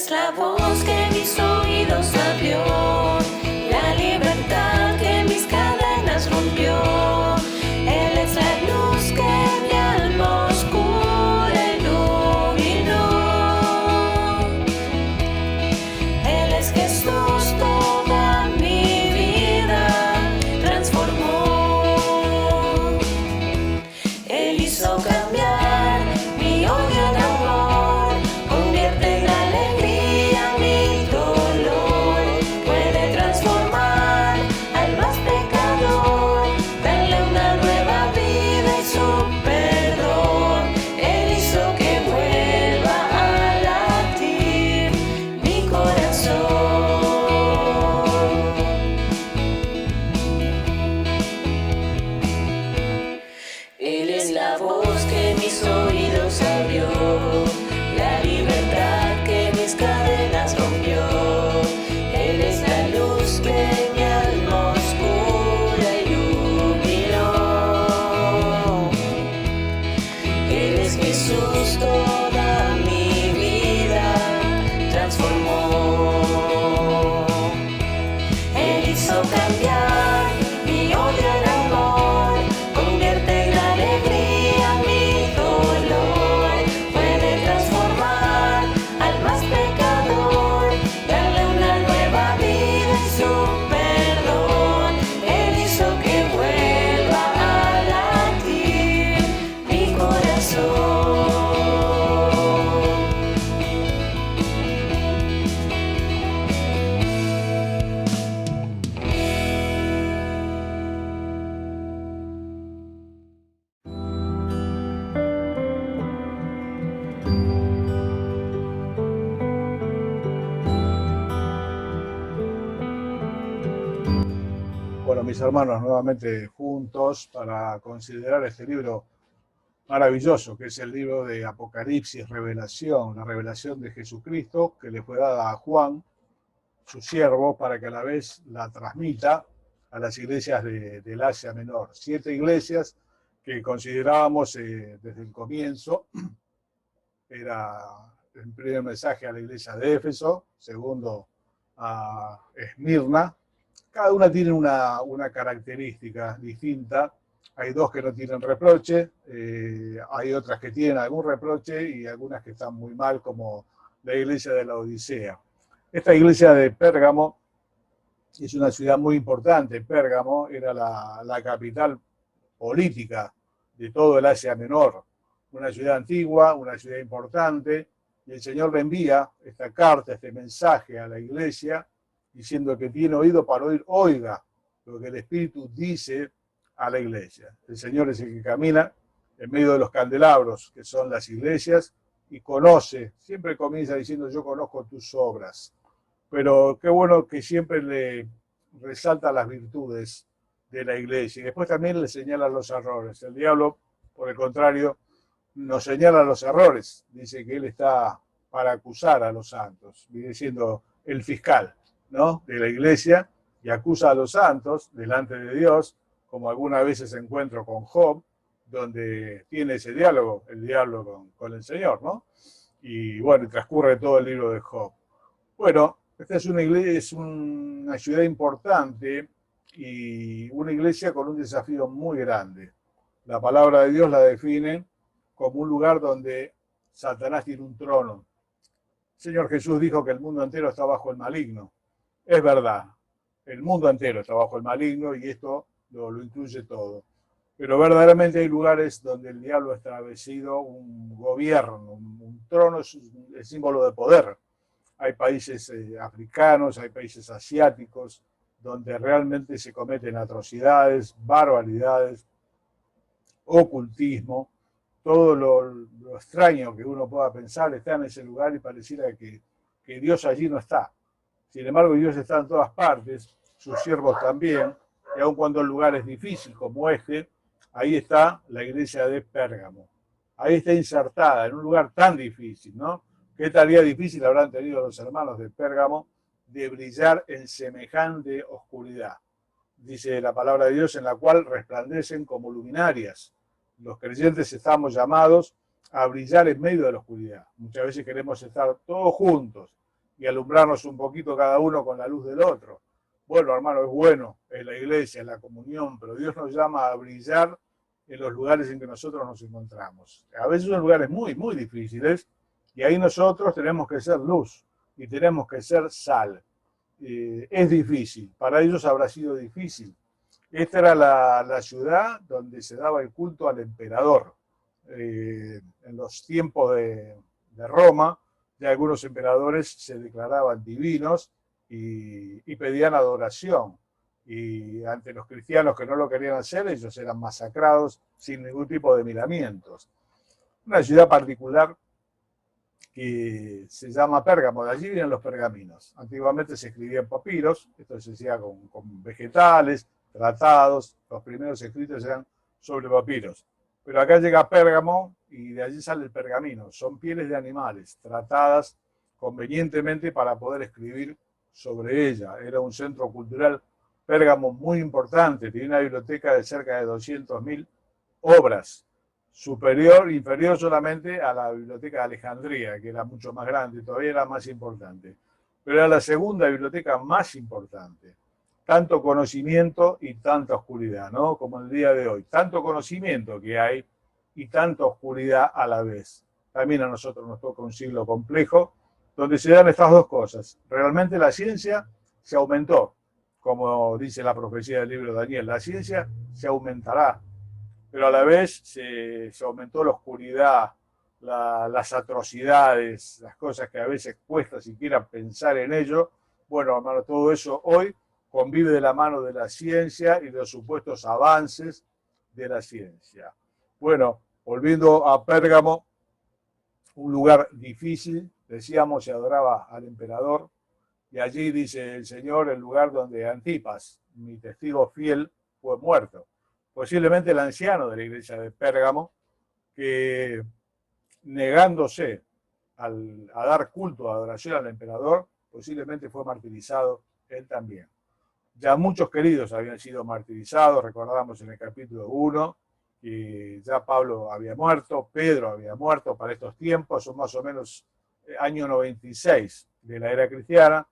es la voz que mis oídos abrió, la libertad que mis cadenas rompió. Él es la luz que mi alma oscura iluminó. Él es Jesús, toda mi vida transformó. Él hizo cambiar mi odio en amor, convierte en alegría mi dolor, puede transformar al más pecador, darle una nueva vida y su perdón. Él hizo que vuelva a latir mi corazón. Él es la voz que mis oídos abrió, la libertad que mis cadenas rompió. Él es la luz que mi alma oscura iluminó. Él es Jesús, toda mi vida transformó. Él hizo cambiar mi odio en amor, convierte en alegría mi dolor, puede transformar al más pecador, darle una nueva vida y su perdón. Él hizo que vuelva a latir mi corazón. Bueno, mis hermanos, nuevamente juntos para considerar este libro maravilloso, que es el libro de Apocalipsis, Revelación, la revelación de Jesucristo, que le fue dada a Juan, su siervo, para que a la vez la transmita a las iglesias del Asia Menor. 7 iglesias que considerábamos desde el comienzo. Era el primer mensaje a la iglesia de Éfeso, segundo a Esmirna. Cada una tiene una característica distinta. Hay 2 que no tienen reproche, hay otras que tienen algún reproche y algunas que están muy mal, como la iglesia de la Odisea. Esta iglesia de Pérgamo es una ciudad muy importante. Pérgamo era la capital política de todo el Asia Menor, una ciudad antigua, una ciudad importante, y el Señor le envía esta carta, este mensaje a la iglesia, diciendo que tiene oído para oír, oiga lo que el Espíritu dice a la iglesia. El Señor es el que camina en medio de los candelabros, que son las iglesias, y conoce, siempre comienza diciendo, yo conozco tus obras. Pero qué bueno que siempre le resalta las virtudes de la iglesia, y después también le señala los errores. El diablo, por el contrario, nos señala los errores, dice que él está para acusar a los santos, viene siendo el fiscal, ¿no?, de la iglesia, y acusa a los santos delante de Dios, como algunas veces encuentro con Job, donde tiene ese diálogo, el diálogo con el Señor, ¿no? Y bueno, transcurre todo el libro de Job. Bueno, esta es una iglesia, es una ciudad importante y una iglesia con un desafío muy grande. La palabra de Dios la define como un lugar donde Satanás tiene un trono. El Señor Jesús dijo que el mundo entero está bajo el maligno. Es verdad, el mundo entero está bajo el maligno y esto lo incluye todo. Pero verdaderamente hay lugares donde el diablo ha establecido un gobierno, un trono es el símbolo de poder. Hay países africanos, hay países asiáticos, donde realmente se cometen atrocidades, barbaridades, ocultismo, todo lo extraño que uno pueda pensar está en ese lugar y pareciera que Dios allí no está. Sin embargo, Dios está en todas partes, sus siervos también, y aun cuando el lugar es difícil como este, ahí está la iglesia de Pérgamo. Ahí está insertada en un lugar tan difícil, ¿no? ¿Qué tarea difícil habrán tenido los hermanos de Pérgamo de brillar en semejante oscuridad? Dice la palabra de Dios, en la cual resplandecen como luminarias. Los creyentes estamos llamados a brillar en medio de la oscuridad. Muchas veces queremos estar todos juntos, y alumbrarnos un poquito cada uno con la luz del otro. Bueno, hermano, es bueno, es la iglesia, es la comunión, pero Dios nos llama a brillar en los lugares en que nosotros nos encontramos. A veces son lugares muy, muy difíciles, y ahí nosotros tenemos que ser luz y tenemos que ser sal. Es difícil, para ellos habrá sido difícil. Esta era la ciudad donde se daba el culto al emperador. En los tiempos de Roma, ya algunos emperadores se declaraban divinos y pedían adoración. Y ante los cristianos que no lo querían hacer, ellos eran masacrados sin ningún tipo de miramientos. Una ciudad particular que se llama Pérgamo, de allí vienen los pergaminos. Antiguamente se escribía en papiros, esto se hacía con vegetales, tratados, los primeros escritos eran sobre papiros. Pero acá llega Pérgamo y de allí sale el pergamino. Son pieles de animales tratadas convenientemente para poder escribir sobre ella. Era un centro cultural, Pérgamo, muy importante. Tiene una biblioteca de cerca de 200.000 obras. Inferior solamente a la biblioteca de Alejandría, que era mucho más grande, todavía era más importante. Pero era la segunda biblioteca más importante. Tanto conocimiento y tanta oscuridad, ¿no? Como el día de hoy. Tanto conocimiento que hay y tanta oscuridad a la vez. También a nosotros nos toca un siglo complejo, donde se dan estas dos cosas. Realmente la ciencia se aumentó, como dice la profecía del libro de Daniel. La ciencia se aumentará, pero a la vez se aumentó la oscuridad, las atrocidades, las cosas que a veces cuesta siquiera pensar en ello. Bueno, hermano, todo eso hoy convive de la mano de la ciencia y de los supuestos avances de la ciencia. Bueno, volviendo a Pérgamo, un lugar difícil, decíamos, se adoraba al emperador, y allí dice el Señor, el lugar donde Antipas, mi testigo fiel, fue muerto. Posiblemente el anciano de la iglesia de Pérgamo, que negándose a dar culto, a adoración al emperador, posiblemente fue martirizado él también. Ya muchos queridos habían sido martirizados, recordamos en el capítulo 1, que ya Pablo había muerto, Pedro había muerto para estos tiempos, son más o menos año 96 de la era cristiana,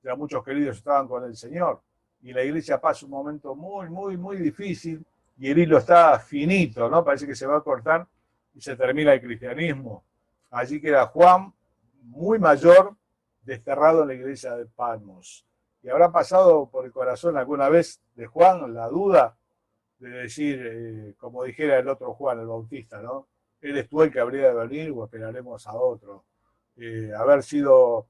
ya muchos queridos estaban con el Señor, y la iglesia pasa un momento muy, muy, muy difícil, y el hilo está finito, ¿no? Parece que se va a cortar y se termina el cristianismo. Allí queda Juan, muy mayor, desterrado en la iglesia de Patmos. ¿Y habrá pasado por el corazón alguna vez de Juan la duda de decir, como dijera el otro Juan, el Bautista, ¿no? ¿Eres tú el que habría de venir o esperaremos a otro? Haber sido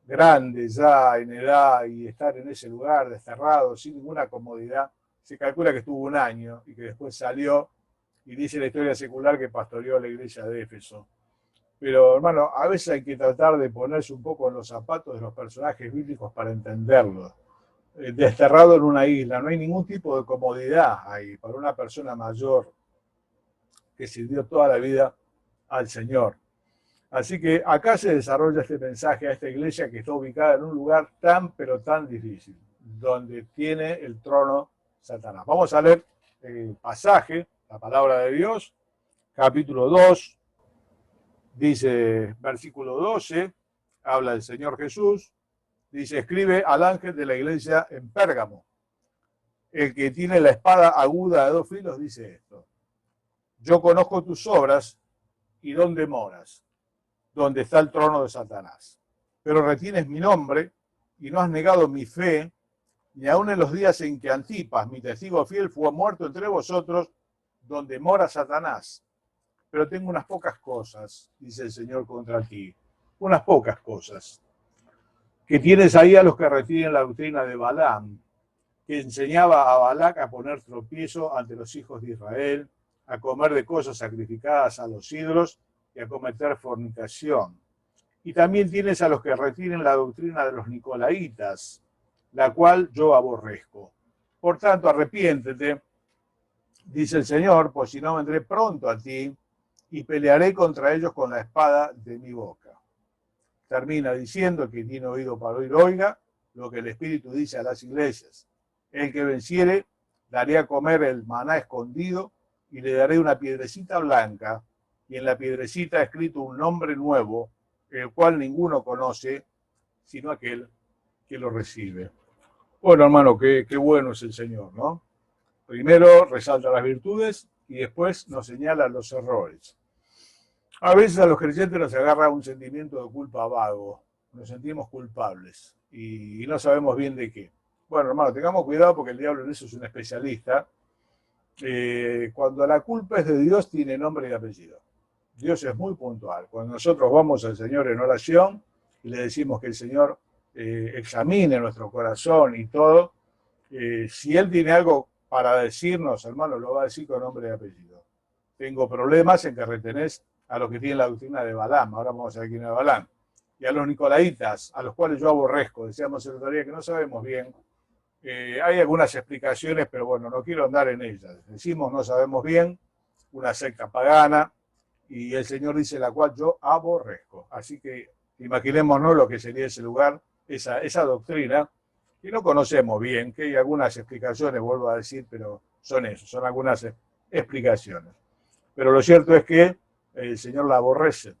grande ya en edad y estar en ese lugar desterrado sin ninguna comodidad, se calcula que estuvo un año y que después salió, y dice la historia secular que pastoreó la iglesia de Éfeso. Pero, hermano, a veces hay que tratar de ponerse un poco en los zapatos de los personajes bíblicos para entenderlo. Desterrado en una isla, no hay ningún tipo de comodidad ahí para una persona mayor que sirvió toda la vida al Señor. Así que acá se desarrolla este mensaje a esta iglesia que está ubicada en un lugar tan, pero tan difícil, donde tiene el trono Satanás. Vamos a leer el pasaje, la palabra de Dios, capítulo 2, dice, versículo 12, habla el Señor Jesús, dice, escribe al ángel de la iglesia en Pérgamo. El que tiene la espada aguda de dos filos dice esto. Yo conozco tus obras y dónde moras, donde está el trono de Satanás. Pero retienes mi nombre y no has negado mi fe, ni aun en los días en que Antipas, mi testigo fiel, fue muerto entre vosotros, donde mora Satanás. Pero tengo unas pocas cosas, dice el Señor, contra ti. Unas pocas cosas. Que tienes ahí a los que retienen la doctrina de Balaam, que enseñaba a Balac a poner tropiezo ante los hijos de Israel, a comer de cosas sacrificadas a los ídolos y a cometer fornicación. Y también tienes a los que retienen la doctrina de los nicolaitas, la cual yo aborrezco. Por tanto, arrepiéntete, dice el Señor, pues si no vendré pronto a ti y pelearé contra ellos con la espada de mi boca. Termina diciendo que tiene oído para oír, oiga lo que el Espíritu dice a las iglesias. El que venciere, daré a comer el maná escondido y le daré una piedrecita blanca, y en la piedrecita escrito un nombre nuevo, el cual ninguno conoce, sino aquel que lo recibe. Bueno, hermano, qué bueno es el Señor, ¿no? Primero resalta las virtudes y después nos señala los errores. A veces a los creyentes nos agarra un sentimiento de culpa vago, nos sentimos culpables y no sabemos bien de qué. Bueno, hermano, tengamos cuidado porque el diablo en eso es un especialista. Cuando la culpa es de Dios, tiene nombre y apellido. Dios es muy puntual. Cuando nosotros vamos al Señor en oración y le decimos que el Señor examine nuestro corazón y todo, si Él tiene algo para decirnos, hermano, lo va a decir con nombre y apellido. Tengo problemas en que retenés a los que tienen la doctrina de Balaam, ahora vamos a ver quién es Balaam, y a los nicolaitas, a los cuales yo aborrezco, decíamos el otro día que no sabemos bien. Hay algunas explicaciones, pero bueno, no quiero andar en ellas. Decimos no sabemos bien, una secta pagana, y el Señor dice la cual yo aborrezco. Así que imaginémonos lo que sería ese lugar, esa doctrina, que no conocemos bien, que hay algunas explicaciones, vuelvo a decir, pero son eso, son algunas explicaciones. Pero lo cierto es que el Señor la aborrece.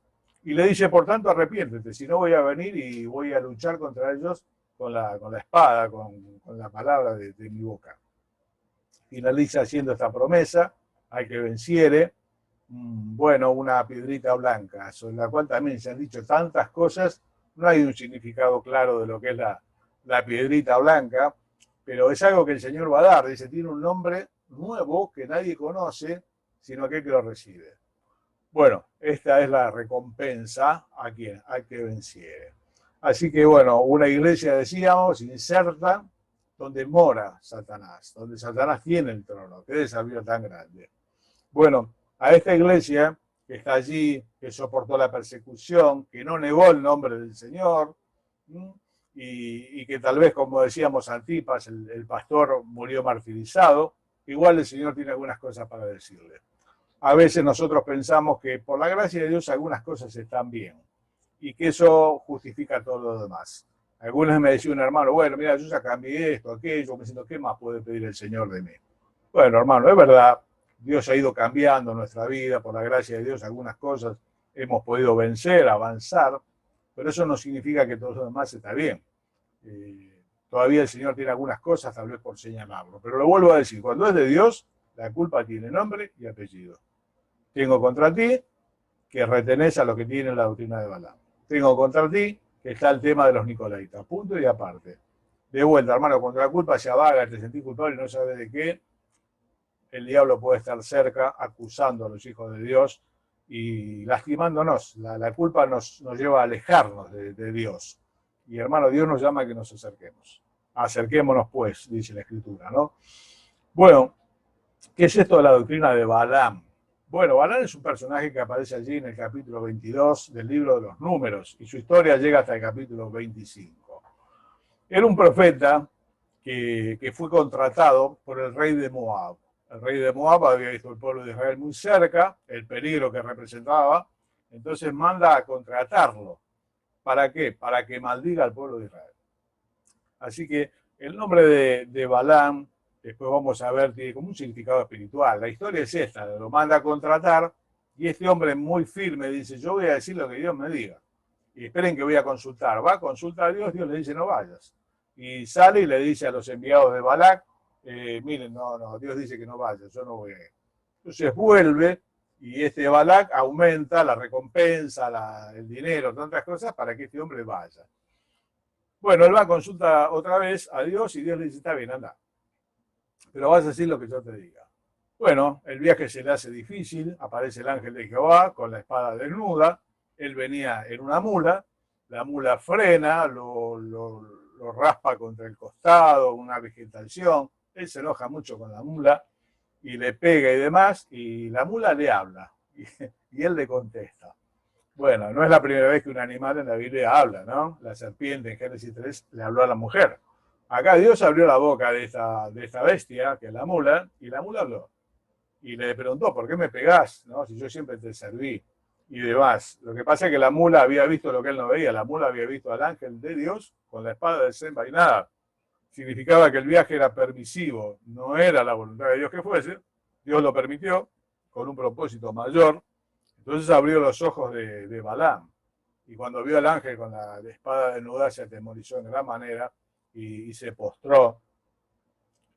Y le dice, por tanto, arrepiéntete, si no voy a venir y voy a luchar contra ellos con la espada, con la palabra de mi boca. Finaliza haciendo esta promesa, al que venciere, bueno, una piedrita blanca, sobre la cual también se han dicho tantas cosas, no hay un significado claro de lo que es la piedrita blanca, pero es algo que el Señor va a dar, dice, tiene un nombre nuevo que nadie conoce, sino aquel que lo recibe. Bueno, esta es la recompensa a quien, al que venciere. Así que bueno, una iglesia, decíamos, inserta donde mora Satanás, donde Satanás tiene el trono. Qué desafío tan grande. Bueno, a esta iglesia que está allí, que soportó la persecución, que no negó el nombre del Señor, y que tal vez, como decíamos, Antipas, el pastor, murió martirizado, igual el Señor tiene algunas cosas para decirle. A veces nosotros pensamos que por la gracia de Dios algunas cosas están bien y que eso justifica todo lo demás. Algunos me decían, hermano, bueno, mira, yo ya cambié esto, aquello, me siento, ¿qué más puede pedir el Señor de mí? Bueno, hermano, es verdad, Dios ha ido cambiando nuestra vida, por la gracia de Dios algunas cosas hemos podido vencer, avanzar, pero eso no significa que todo lo demás está bien. Todavía el Señor tiene algunas cosas, tal vez por señalarlo, pero lo vuelvo a decir, cuando es de Dios, la culpa tiene nombre y apellido. Tengo contra ti que retenés a los que tienen la doctrina de Balaam. Tengo contra ti que está el tema de los nicolaitas. Punto y aparte. De vuelta, hermano, cuando la culpa se avaga, te sentís culpable y no sabes de qué, el diablo puede estar cerca acusando a los hijos de Dios y lastimándonos. La culpa nos lleva a alejarnos de Dios. Y hermano, Dios nos llama a que nos acerquemos. Acerquémonos pues, dice la Escritura, ¿no? Bueno, ¿qué es esto de la doctrina de Balaam? Bueno, Balaam es un personaje que aparece allí en el capítulo 22 del libro de los Números y su historia llega hasta el capítulo 25. Era un profeta que fue contratado por el rey de Moab. El rey de Moab había visto el pueblo de Israel muy cerca, el peligro que representaba, entonces manda a contratarlo. ¿Para qué? Para que maldiga al pueblo de Israel. Así que el nombre de Balaam, después vamos a ver, tiene como un significado espiritual. La historia es esta, lo manda a contratar y este hombre muy firme dice, yo voy a decir lo que Dios me diga. Y esperen que voy a consultar. Va a consultar a Dios, Dios le dice no vayas. Y sale y le dice a los enviados de Balac, miren, no, Dios dice que no vayas, yo no voy a ir. Entonces vuelve y este Balac aumenta la recompensa, el dinero, tantas cosas para que este hombre vaya. Bueno, él va a consultar otra vez a Dios y Dios le dice, está bien, anda. Pero vas a decir lo que yo te diga. Bueno, el viaje se le hace difícil, aparece el ángel de Jehová con la espada desnuda, él venía en una mula, la mula frena, lo raspa contra el costado, una vegetación, él se enoja mucho con la mula y le pega y demás, y la mula le habla, y él le contesta. Bueno, no es la primera vez que un animal en la Biblia habla, ¿no? La serpiente en Génesis 3 le habló a la mujer. Acá Dios abrió la boca de esta bestia, que es la mula, y la mula habló. Y le preguntó, ¿por qué me pegás? ¿No? Si yo siempre te serví y demás. Lo que pasa es que la mula había visto lo que él no veía. La mula había visto al ángel de Dios con la espada desenvainada. Significaba que el viaje era permisivo, no era la voluntad de Dios que fuese. Dios lo permitió con un propósito mayor. Entonces abrió los ojos de Balaam. y cuando vio al ángel con la espada desnudada se atemorizó en gran manera y se postró.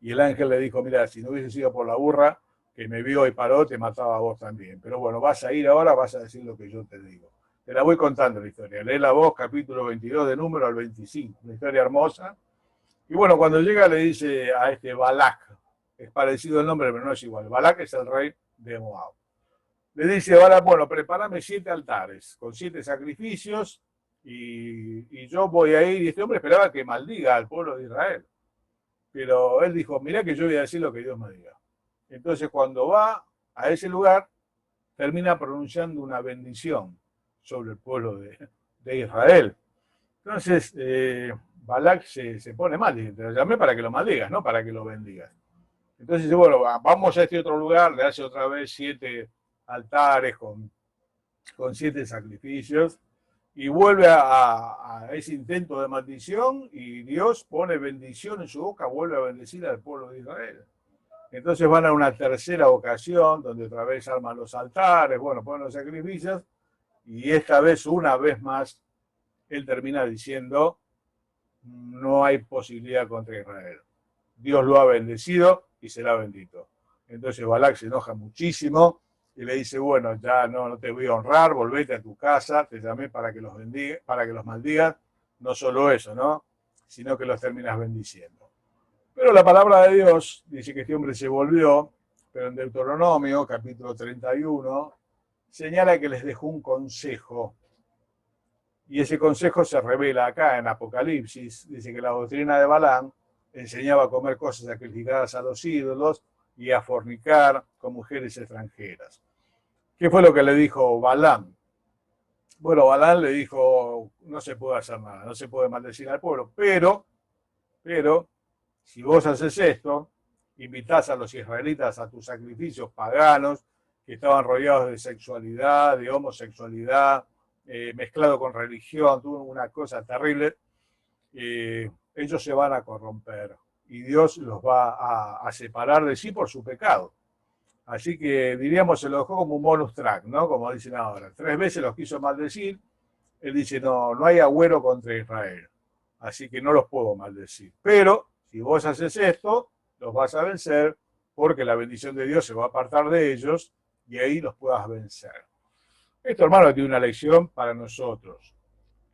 Y el ángel le dijo, mira, si no hubiese sido por la burra que me vio y paró, te mataba a vos también. Pero bueno, vas a ir ahora, vas a decir lo que yo te digo. Te la voy contando la historia. Lee la voz, capítulo 22 de Número al 25. Una historia hermosa. Y bueno, cuando llega le dice a este Balac, es parecido el nombre, pero no es igual. Balac es el rey de Moab. Le dice Balac, bueno, prepárame 7 altares con 7 sacrificios y yo voy a ir. Y este hombre esperaba que maldiga al pueblo de Israel. Pero él dijo, mirá que yo voy a decir lo que Dios me diga. Entonces cuando va a ese lugar, termina pronunciando una bendición sobre el pueblo de Israel. Entonces, Balac se pone mal, dice, te llamé para que lo maldigas, no para que lo bendigas. Entonces dice, bueno, vamos a este otro lugar, le hace otra vez 7 altares con 7 sacrificios, y vuelve a ese intento de maldición, y Dios pone bendición en su boca, vuelve a bendecir al pueblo de Israel. Entonces van a una tercera ocasión, donde otra vez arman los altares, bueno, ponen los sacrificios, y esta vez, una vez más, él termina diciendo, no hay posibilidad contra Israel. Dios lo ha bendecido y será bendito. Entonces Balac se enoja muchísimo y le dice, bueno, ya no te voy a honrar, volvete a tu casa, te llamé para que los bendiga, para que los maldigas, no solo eso, ¿no? Sino que los terminas bendiciendo. Pero la palabra de Dios dice que este hombre se volvió, pero en Deuteronomio, capítulo 31, señala que les dejó un consejo. Y ese consejo se revela acá en Apocalipsis. Dice que la doctrina de Balaam enseñaba a comer cosas sacrificadas a los ídolos y a fornicar con mujeres extranjeras. ¿Qué fue lo que le dijo Balaam? Bueno, Balaam le dijo, no se puede hacer nada, no se puede maldecir al pueblo, pero, si vos haces esto, invitás a los israelitas a tus sacrificios paganos, que estaban rodeados de sexualidad, de homosexualidad, mezclado con religión, tuvo una cosa terrible, ellos se van a corromper y Dios los va a separar de sí por su pecado. Así que diríamos, se lo dejó como un bonus track, ¿no? Como dicen ahora. 3 veces los quiso maldecir. Él dice, no hay agüero contra Israel. Así que no los puedo maldecir. Pero si vos haces esto, los vas a vencer porque la bendición de Dios se va a apartar de ellos y ahí los puedas vencer. Esto, hermano, tiene una lección para nosotros.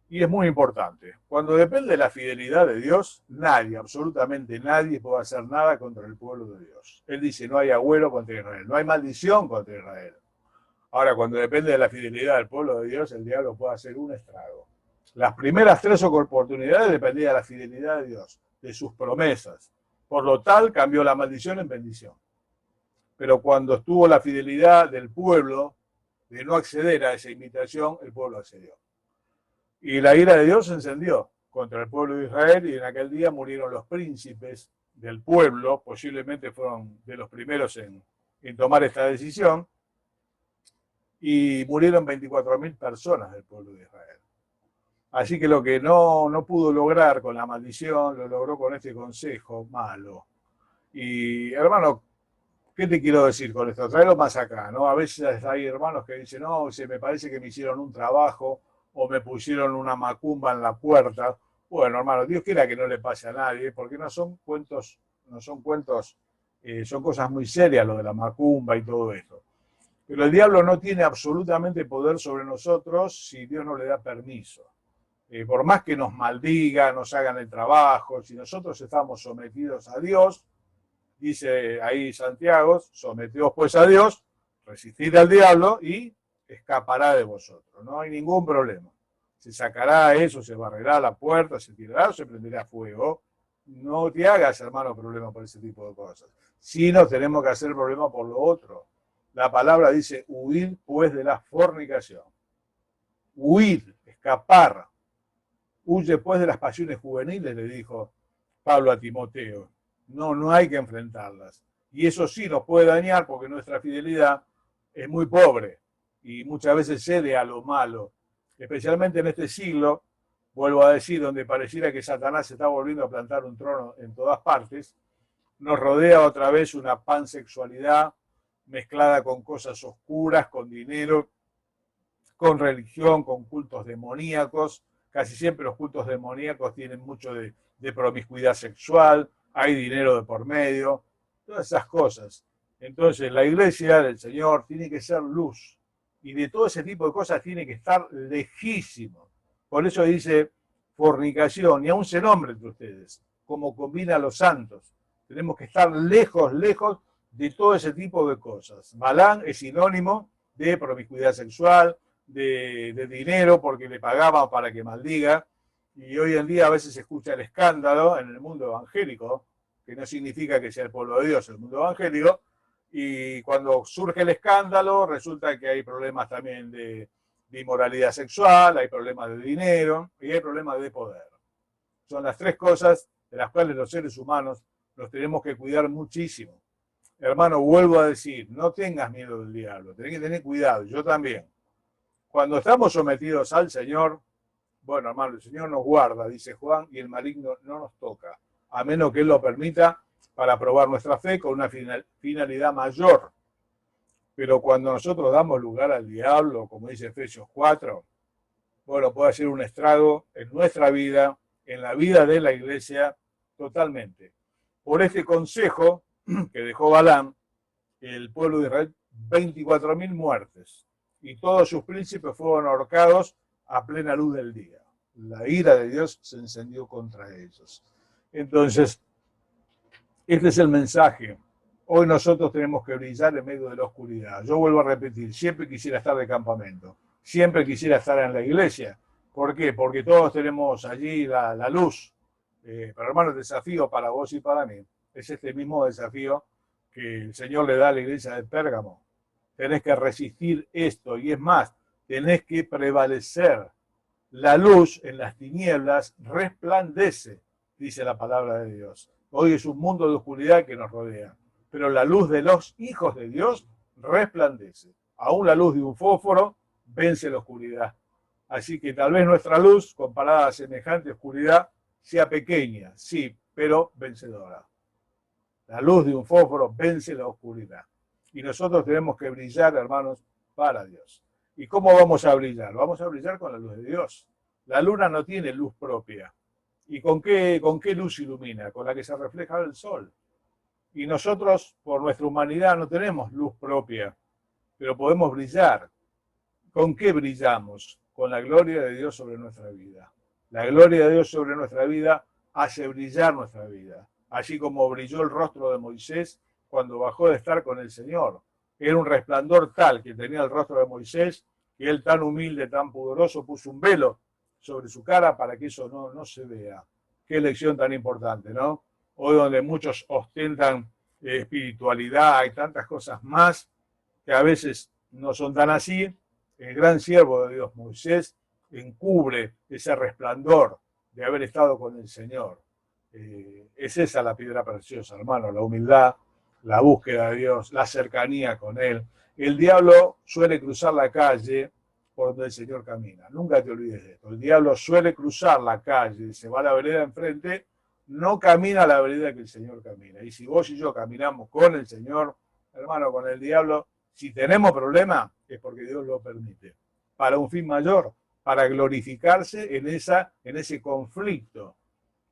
Y es muy importante. Cuando depende de la fidelidad de Dios, nadie, absolutamente nadie puede hacer nada contra el pueblo de Dios. Él dice, no hay agüero contra Israel, no hay maldición contra Israel. Ahora, cuando depende de la fidelidad del pueblo de Dios, el diablo puede hacer un estrago. Las primeras 3 oportunidades dependían de la fidelidad de Dios, de sus promesas. Por lo tal, cambió la maldición en bendición. Pero cuando estuvo la fidelidad del pueblo de no acceder a esa invitación, el pueblo accedió. Y la ira de Dios se encendió contra el pueblo de Israel y en aquel día murieron los príncipes del pueblo, posiblemente fueron de los primeros en tomar esta decisión, y murieron 24.000 personas del pueblo de Israel. Así que lo que no pudo lograr con la maldición, lo logró con este consejo malo. Y hermano, ¿qué te quiero decir con esto? Tráelo más acá, ¿no? A veces hay hermanos que dicen, no, me parece que me hicieron un trabajo o me pusieron una macumba en la puerta. Bueno, hermano, Dios quiera que no le pase a nadie, porque no son cuentos, son cosas muy serias lo de la macumba y todo esto. Pero el diablo no tiene absolutamente poder sobre nosotros si Dios no le da permiso. Por más que nos maldiga, nos hagan el trabajo, si nosotros estamos sometidos a Dios, dice ahí Santiago, someteos pues a Dios, resistid al diablo y escapará de vosotros. No hay ningún problema. Se sacará eso, se barrerá la puerta, se tirará o se prenderá fuego. No te hagas, hermano, problema por ese tipo de cosas. Sí nos tenemos que hacer problema por lo otro. La palabra dice, huir pues de la fornicación. Huir, escapar. Huye pues de las pasiones juveniles, le dijo Pablo a Timoteo. No hay que enfrentarlas. Y eso sí nos puede dañar porque nuestra fidelidad es muy pobre y muchas veces cede a lo malo. Especialmente en este siglo, vuelvo a decir, donde pareciera que Satanás se está volviendo a plantar un trono en todas partes, nos rodea otra vez una pansexualidad mezclada con cosas oscuras, con dinero, con religión, con cultos demoníacos. Casi siempre los cultos demoníacos tienen mucho de promiscuidad sexual, hay dinero de por medio, todas esas cosas. Entonces la iglesia del Señor tiene que ser luz y de todo ese tipo de cosas tiene que estar lejísimo. Por eso dice fornicación, y aún se nombra entre ustedes, como combina a los santos. Tenemos que estar lejos, lejos de todo ese tipo de cosas. Balán es sinónimo de promiscuidad sexual, de dinero porque le pagaban para que maldiga, y hoy en día a veces se escucha el escándalo en el mundo evangélico, que no significa que sea el pueblo de Dios, el mundo evangélico, y cuando surge el escándalo resulta que hay problemas también de inmoralidad sexual, hay problemas de dinero y hay problemas de poder. Son las tres cosas de las cuales los seres humanos nos tenemos que cuidar muchísimo. Hermano, vuelvo a decir, no tengas miedo del diablo, tenés que tener cuidado, yo también. Cuando estamos sometidos al Señor, bueno, hermano, el Señor nos guarda, dice Juan, y el maligno no nos toca, a menos que Él lo permita para probar nuestra fe con una finalidad mayor. Pero cuando nosotros damos lugar al diablo, como dice Efesios 4, bueno, puede hacer un estrago en nuestra vida, en la vida de la iglesia, totalmente. Por este consejo que dejó Balaam, el pueblo de Israel, 24.000 muertes, y todos sus príncipes fueron ahorcados a plena luz del día. La ira de Dios se encendió contra ellos. Entonces, este es el mensaje. Hoy nosotros tenemos que brillar en medio de la oscuridad. Yo vuelvo a repetir, siempre quisiera estar de campamento, siempre quisiera estar en la iglesia. ¿Por qué? Porque todos tenemos allí la luz. Pero hermano, el desafío para vos y para mí es este mismo desafío que el Señor le da a la iglesia de Pérgamo. Tenés que resistir esto, y es más, tenés que prevalecer. La luz en las tinieblas resplandece, dice la palabra de Dios. Hoy es un mundo de oscuridad que nos rodea, pero la luz de los hijos de Dios resplandece. Aún la luz de un fósforo vence la oscuridad. Así que tal vez nuestra luz, comparada a semejante oscuridad, sea pequeña, sí, pero vencedora. La luz de un fósforo vence la oscuridad. Y nosotros tenemos que brillar, hermanos, para Dios. ¿Y cómo vamos a brillar? Vamos a brillar con la luz de Dios. La luna no tiene luz propia. ¿Y con qué luz ilumina? Con la que se refleja el sol. Y nosotros, por nuestra humanidad, no tenemos luz propia, pero podemos brillar. ¿Con qué brillamos? Con la gloria de Dios sobre nuestra vida. La gloria de Dios sobre nuestra vida hace brillar nuestra vida. Así como brilló el rostro de Moisés cuando bajó de estar con el Señor. Era un resplandor tal que tenía el rostro de Moisés, que él tan humilde, tan pudoroso, puso un velo sobre su cara para que eso no se vea. Qué lección tan importante, ¿no? Hoy donde muchos ostentan espiritualidad y tantas cosas más, que a veces no son tan así, el gran siervo de Dios, Moisés, encubre ese resplandor de haber estado con el Señor. Es esa la piedra preciosa, hermano, la humildad, la búsqueda de Dios, la cercanía con Él. El diablo suele cruzar la calle por donde el Señor camina. Nunca te olvides de esto. El diablo suele cruzar la calle, se va a la vereda enfrente, no camina a la vereda que el Señor camina. Y si vos y yo caminamos con el Señor, hermano, con el diablo, si tenemos problema, es porque Dios lo permite. Para un fin mayor, para glorificarse en ese conflicto.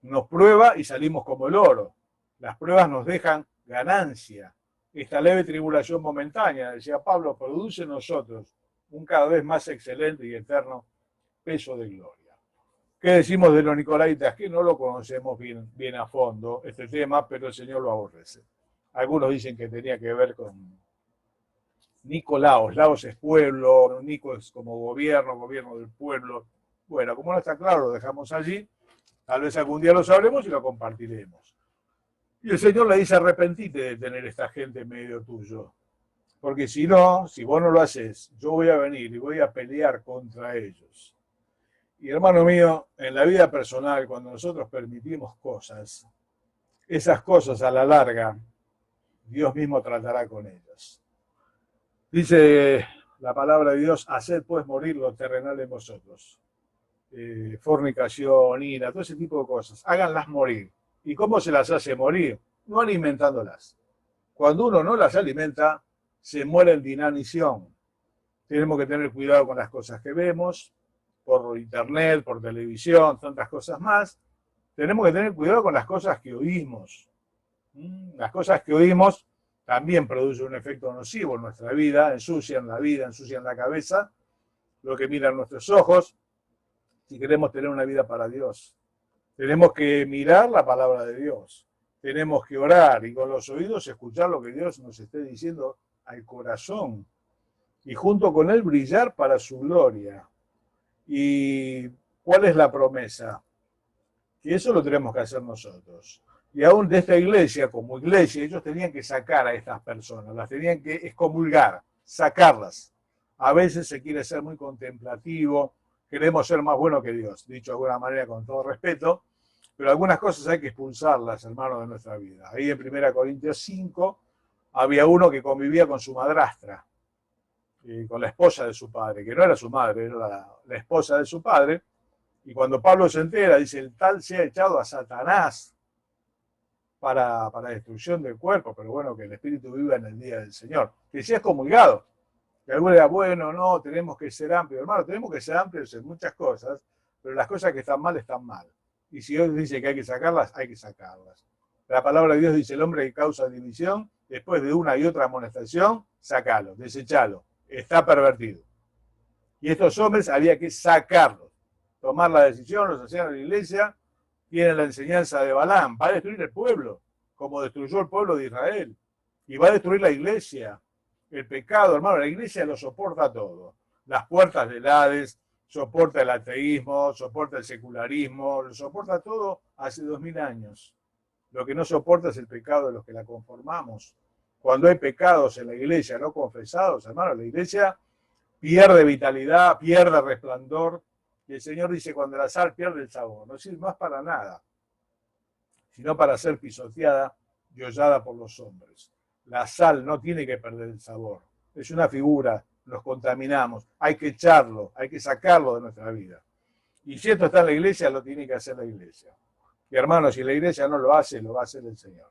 Nos prueba y salimos como el oro. Las pruebas nos dejan ganancia. Esta leve tribulación momentánea, decía Pablo, produce en nosotros un cada vez más excelente y eterno peso de gloria. ¿Qué decimos de los nicolaitas? Que no lo conocemos bien a fondo, este tema, pero el Señor lo aborrece. Algunos dicen que tenía que ver con Nicolaos. Laos es pueblo, Nico es como gobierno del pueblo. Bueno, como no está claro, lo dejamos allí. Tal vez algún día lo sabremos y lo compartiremos. Y el Señor le dice, arrepentite de tener esta gente en medio tuyo. Porque si no, si vos no lo haces, yo voy a venir y voy a pelear contra ellos. Y hermano mío, en la vida personal, cuando nosotros permitimos cosas, esas cosas a la larga, Dios mismo tratará con ellas. Dice la palabra de Dios, haced pues morir lo terrenal en vosotros. Fornicación, ira, todo ese tipo de cosas. Háganlas morir. ¿Y cómo se las hace morir? No alimentándolas. Cuando uno no las alimenta, se mueren de inanición. tenemos que tener cuidado con las cosas que vemos, por internet, por televisión, tantas cosas más. Tenemos que tener cuidado con las cosas que oímos. Las cosas que oímos también producen un efecto nocivo en nuestra vida, ensucian la vida, ensucian la cabeza, lo que miran nuestros ojos, si queremos tener una vida para Dios. Tenemos que mirar la palabra de Dios. Tenemos que orar y con los oídos escuchar lo que Dios nos esté diciendo al corazón. Y junto con Él brillar para su gloria. ¿Y cuál es la promesa? Que eso lo tenemos que hacer nosotros. Y aún de esta iglesia, como iglesia, ellos tenían que sacar a estas personas, las tenían que excomulgar, sacarlas. A veces se quiere ser muy contemplativo, queremos ser más buenos que Dios, dicho de alguna manera con todo respeto, pero algunas cosas hay que expulsarlas, hermanos, de nuestra vida. Ahí en 1 Corintios 5 había uno que convivía con su madrastra, con la esposa de su padre, que no era su madre, era la esposa de su padre, y cuando Pablo se entera, dice, el tal se ha echado a Satanás para destrucción del cuerpo, pero bueno, que el espíritu viva en el día del Señor. Que sea excomulgado. Que alguno diga, bueno, no, tenemos que ser amplios. Hermano, tenemos que ser amplios en muchas cosas, pero las cosas que están mal, están mal. Y si Dios dice que hay que sacarlas, hay que sacarlas. La palabra de Dios dice, el hombre que causa división, después de una y otra amonestación, sacalo, desechalo. Está pervertido. Y estos hombres había que sacarlos. Tomar la decisión, los hacían en la iglesia, tienen la enseñanza de Balaam, va a destruir el pueblo, como destruyó el pueblo de Israel, y va a destruir la iglesia, el pecado, hermano, la iglesia lo soporta todo, las puertas del Hades, soporta el ateísmo, soporta el secularismo, lo soporta todo hace 2000 años. Lo que no soporta es el pecado de los que la conformamos. Cuando hay pecados en la iglesia no confesados, hermano, la iglesia pierde vitalidad, pierde resplandor. Y el Señor dice, cuando la sal pierde el sabor, no sirve más para nada, sino para ser pisoteada y hollada por los hombres. La sal no tiene que perder el sabor. Es una figura, nos contaminamos. Hay que echarlo, hay que sacarlo de nuestra vida. Y si esto está en la iglesia, lo tiene que hacer la iglesia. Y hermano, si la iglesia no lo hace, lo va a hacer el Señor.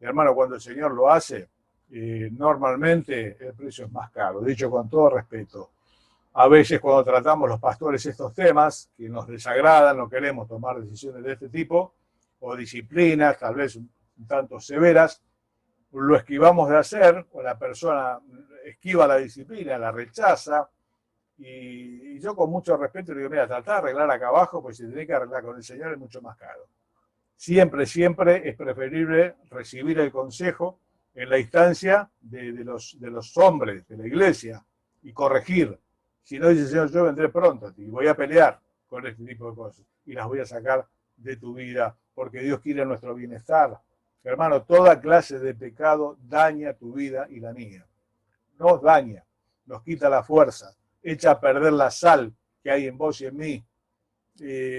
Y hermano, cuando el Señor lo hace, normalmente el precio es más caro. Dicho con todo respeto. A veces cuando tratamos los pastores estos temas que nos desagradan, no queremos tomar decisiones de este tipo, o disciplinas, tal vez un tanto severas, lo esquivamos de hacer, o la persona esquiva la disciplina, la rechaza, y yo con mucho respeto le digo, mira, tratá de arreglar acá abajo, pues si tenés que arreglar con el Señor es mucho más caro. Siempre, siempre es preferible recibir el consejo en la instancia de los hombres de la iglesia y corregir. Si no, dice el Señor, yo vendré pronto a ti y voy a pelear con este tipo de cosas y las voy a sacar de tu vida porque Dios quiere nuestro bienestar. Hermano, toda clase de pecado daña tu vida y la mía. Nos daña, nos quita la fuerza, echa a perder la sal que hay en vos y en mí,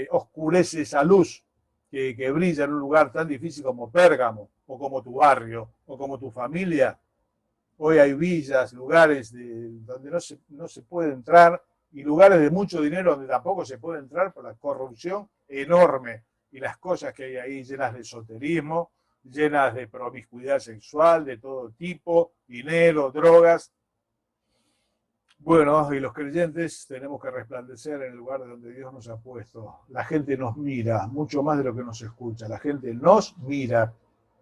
oscurece esa luz que brilla en un lugar tan difícil como Pérgamo, o como tu barrio, o como tu familia. Hoy hay villas, lugares donde no se puede entrar, y lugares de mucho dinero donde tampoco se puede entrar por la corrupción enorme y las cosas que hay ahí llenas de esoterismo, llenas de promiscuidad sexual de todo tipo, dinero, drogas. Bueno, y los creyentes tenemos que resplandecer en el lugar donde Dios nos ha puesto. La gente nos mira, mucho más de lo que nos escucha. La gente nos mira.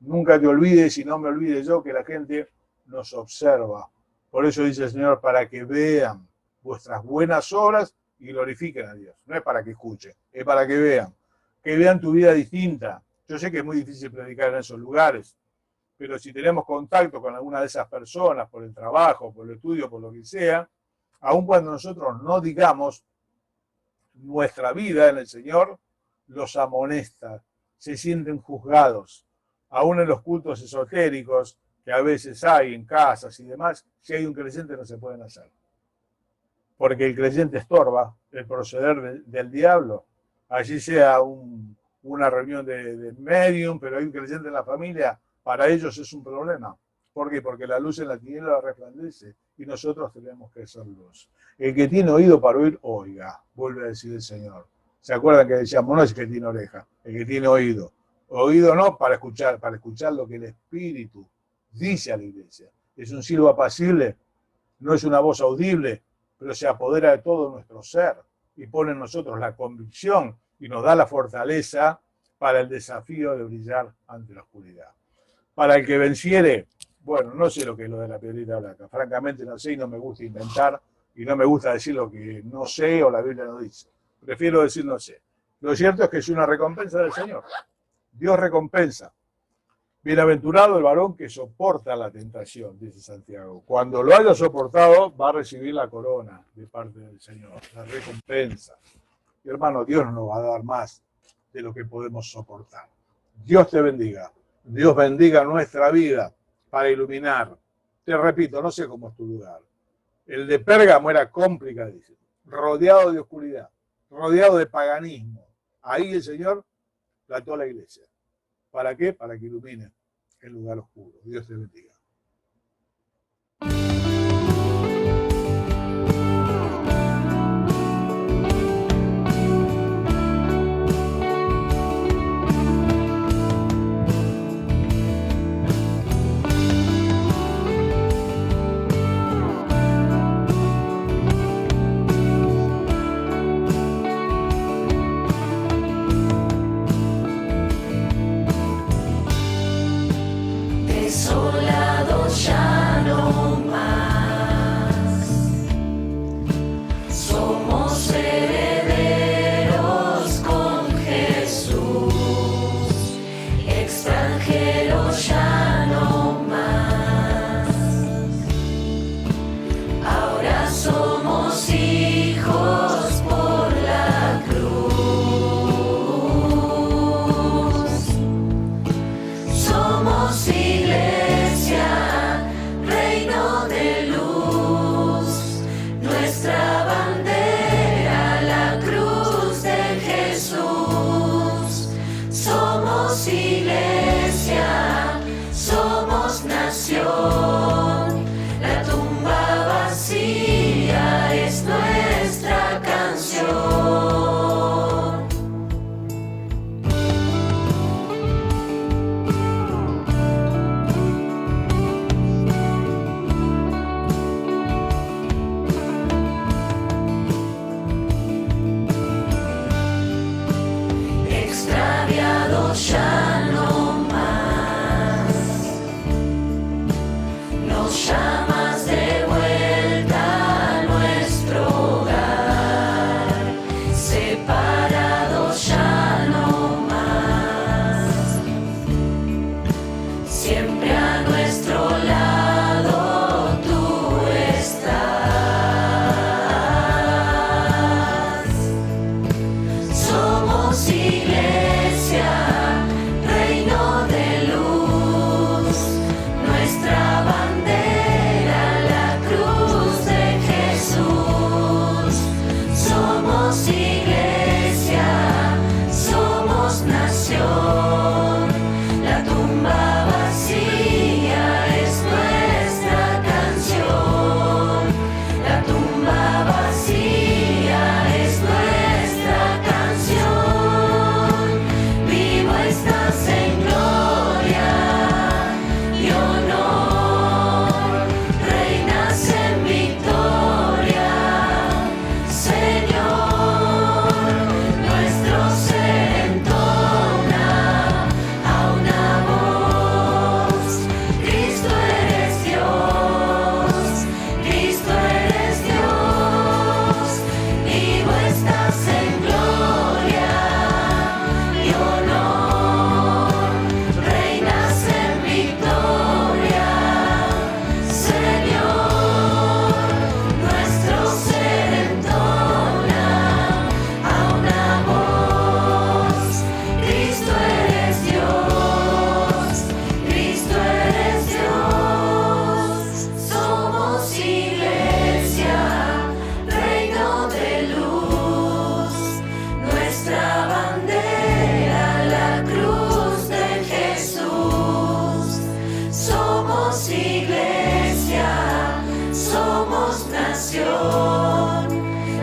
Nunca te olvides, y no me olvide yo, que la gente nos observa. Por eso dice el Señor, para que vean vuestras buenas obras y glorifiquen a Dios. No es para que escuchen, es para que vean tu vida distinta. Yo sé que es muy difícil predicar en esos lugares, pero si tenemos contacto con alguna de esas personas, por el trabajo, por el estudio, por lo que sea, aun cuando nosotros no digamos, nuestra vida en el Señor los amonesta, se sienten juzgados. Aún en los cultos esotéricos que a veces hay en casas y demás, si hay un creyente no se pueden hacer. Porque el creyente estorba el proceder del diablo. Allí sea una reunión de medium, pero hay un creyente en la familia, para ellos es un problema. ¿Por qué? Porque la luz en la tiniebla resplandece y nosotros tenemos que ser luz. El que tiene oído para oír, oiga, vuelve a decir el Señor. ¿Se acuerdan que decíamos, no es el que tiene oreja, el que tiene oído? Oído no para escuchar lo que el Espíritu dice a la iglesia. Es un silbo apacible, no es una voz audible, pero se apodera de todo nuestro ser y pone en nosotros la convicción y nos da la fortaleza para el desafío de brillar ante la oscuridad. Para el que venciere, bueno, no sé lo que es lo de la piedrita blanca, francamente no sé y no me gusta inventar y no me gusta decir lo que no sé o la Biblia no dice. Prefiero decir no sé. Lo cierto es que es una recompensa del Señor. Dios recompensa. Bienaventurado el varón que soporta la tentación, dice Santiago. Cuando lo haya soportado, va a recibir la corona de parte del Señor, la recompensa. Y hermano, Dios nos va a dar más de lo que podemos soportar. Dios te bendiga. Dios bendiga nuestra vida para iluminar. Te repito, no sé cómo es tu lugar. El de Pérgamo era complicadísimo, rodeado de oscuridad, rodeado de paganismo. Ahí el Señor plantó la iglesia. ¿Para qué? Para que ilumine el lugar oscuro. Dios te bendiga.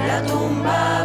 La tumba